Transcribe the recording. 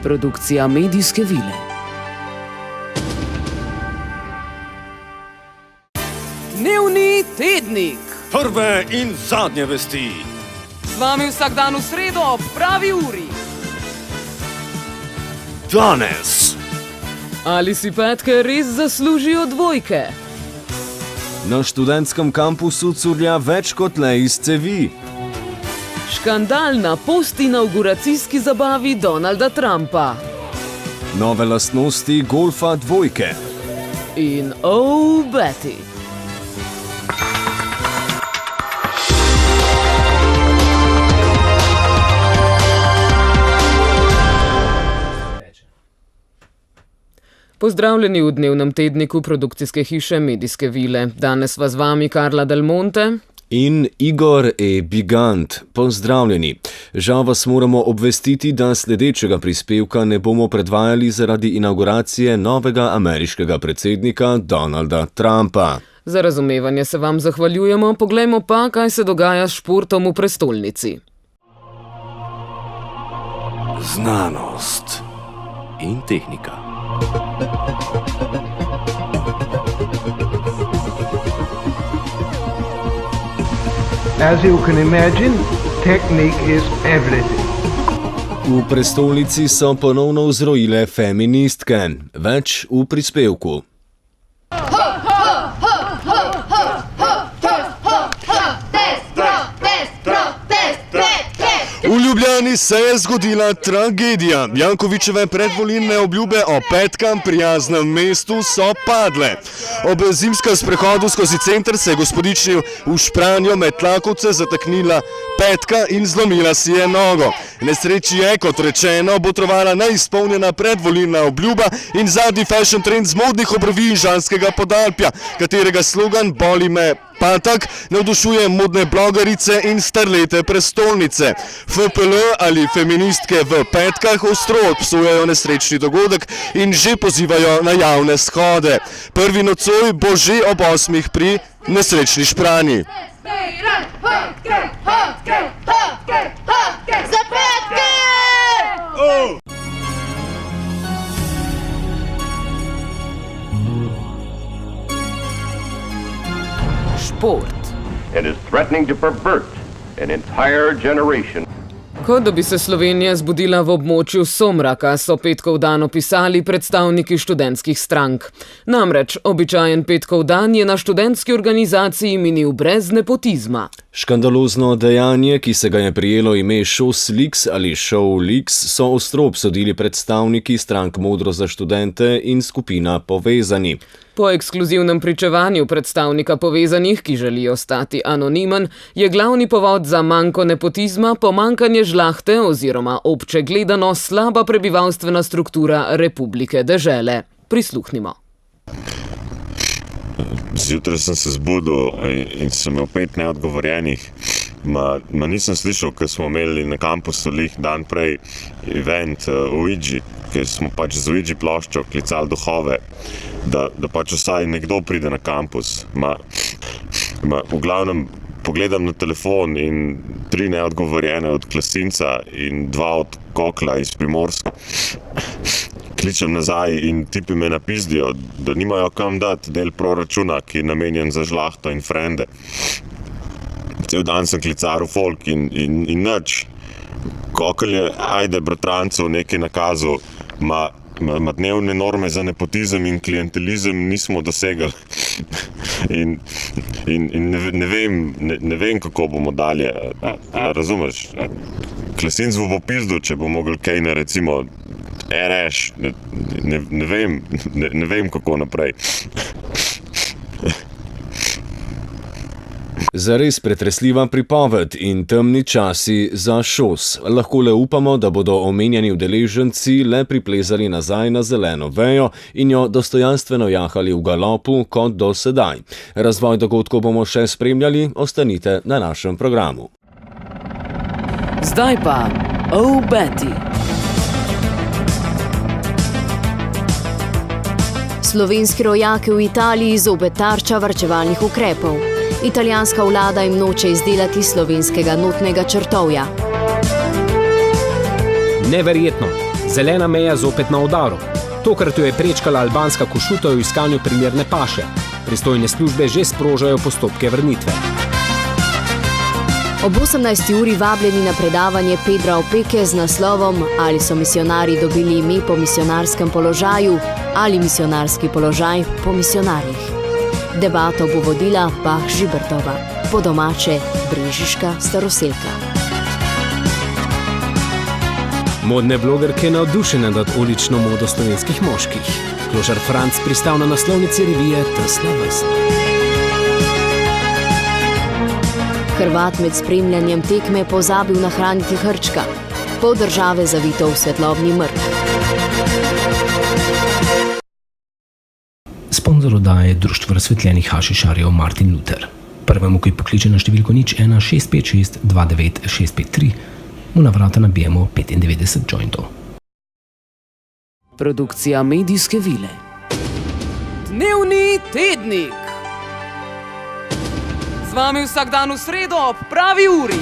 Produkcija Medijske vile. Dnevni tednik. Prve in zadnje vesti. Z vami vsak dan v sredo ob pravi uri. Danes. Ali si petke res zaslužijo dvojke? Na študentskem kampusu curlja več kot le iz cevi. Škandal na post-inauguracijski zabavi Donalda Trumpa. Nove lastnosti golfa dvojke. In oh, Betty. Pozdravljeni v dnevnem tedniku produkcijske hiše Medijske vile. Danes sva z vami Karla Del Monte In Igor Bigant. Pozdravljeni. Žal vas moramo obvestiti, da sledečega prispevka ne bomo predvajali zaradi inauguracije novega ameriškega predsednika Donalda Trumpa. Za razumevanje se vam zahvaljujemo, poglejmo pa, kaj se dogaja s športom v prestolnici. Znanost in tehnika. As you can imagine, technique is everything. V prestolnici so ponovno vzrojile feministke. Več v prispevku. V Ljubljani se je zgodila tragedija. Jankovićeve predvolilne obljube o petkem prijaznem mestu so padle. Ob zimskem sprehodu skozi center se je gospodični v Špranjo med tlakovce zataknila petka in zlomila si je nogo. Nesreči je, kot rečeno, botrovala neizpolnjena predvolilna obljuba in zadnji fashion trend z modnih obrvi in žanskega podalpja, katerega slogan Boli me patak navdušuje modne blogerice in starlete prestolnice. FPL ali feministke v petkah ostro obsojajo nesrečni dogodek in že pozivajo na javne shode. Prvi nocoj bo že ob 8 pri nesrečni Špranji. Za petke! Šport. And is threatening to pervert an entire generation. Kot da bi se Slovenija zbudila v območju somraka, so petkov dan opisali predstavniki študentskih strank. Namreč, običajen petkov dan je na študentski organizaciji minil brez nepotizma. Škandalozno dejanje, ki se ga je prijelo ime Šosliks ali Šovliks, so ostro obsodili predstavniki strank Modro za študente in skupina Povezani. Po ekskluzivnem pričevanju predstavnika Povezanih, ki želi ostati anonimen, je glavni povod za manko nepotizma pomankanje žlahte oziroma obče gledano slaba prebivalstvena struktura Republike dežele. Prisluhnimo. Zjutraj sem se zbudil in sem imel 5 neodgovorjenih. Nisem slišal, ker smo imeli na kampusu lih dan prej event Ouija, ker smo pač z Ouija ploščo klicali duhove, da pač vsaj nekdo pride na kampus. V glavnem pogledam na telefon in 3 neodgovorjene od Klasinca in 2 od Kokla iz Primorska. Kličem nazaj in tipi me napizdijo, da nimajo kam dati del proračuna, ki je namenjen za žlahto in frende. Cel dan sem klicaril folk in nič. Kokl je, ajde, bratrancev nekaj nakazal, ma dnevne norme za nepotizem in klientelizem nismo dosegli. In ne vem, kako bomo dalje. Razumeš? Klasinc bo popizdil, če bo mogel kaj na recimo RŠ. Ne vem, kako naprej. Zares pretresljiva pripoved in temni časi za Šos. Lahko le upamo, da bodo omenjeni udeleženci le priplezali nazaj na zeleno vejo in jo dostojanstveno jahali v galopu kot do sedaj. Razvoj dogodkov bomo še spremljali, ostanite na našem programu. Zdaj pa Oh, Betty. Slovenski rojaki v Italiji zopet tarča varčevalnih ukrepov. Italijanska vlada jim noče izdelati slovenskega notnega črtovja. Neverjetno. Zelena meja zopet na udaru. Tokrat jo je prečkala albanska Košuta v iskanju primerne paše. Pristojne službe že sprožajo postopke vrnitve. Ob 18. uri vabljeni na predavanje Pedra Opeke z naslovom Ali so misionarji dobili ime po misionarskem položaju ali misionarski položaj po misionarjih. Debato bo vodila Bah Žibertova, po domače brežiška staroselka. Modne blogerke navdušene nad ulično modo slovenskih moških. Kložar Franc pristal na naslovnici revije Tesna vrsta. Hrvat med spremljanjem tekme pozabil nahraniti hrčka. Pol države zavito v svetlobni mrk. Sponzor oddaje je Društvo razsvetljenih hašišarjev Martin Luther. Prvemu, ki pokliče na številko 01 656 29 653, mu na vrata nabijemo 95 jointov. Produkcija medijske vile. Dnevni tednik. Z vami vsak dan v sredo ob pravi uri.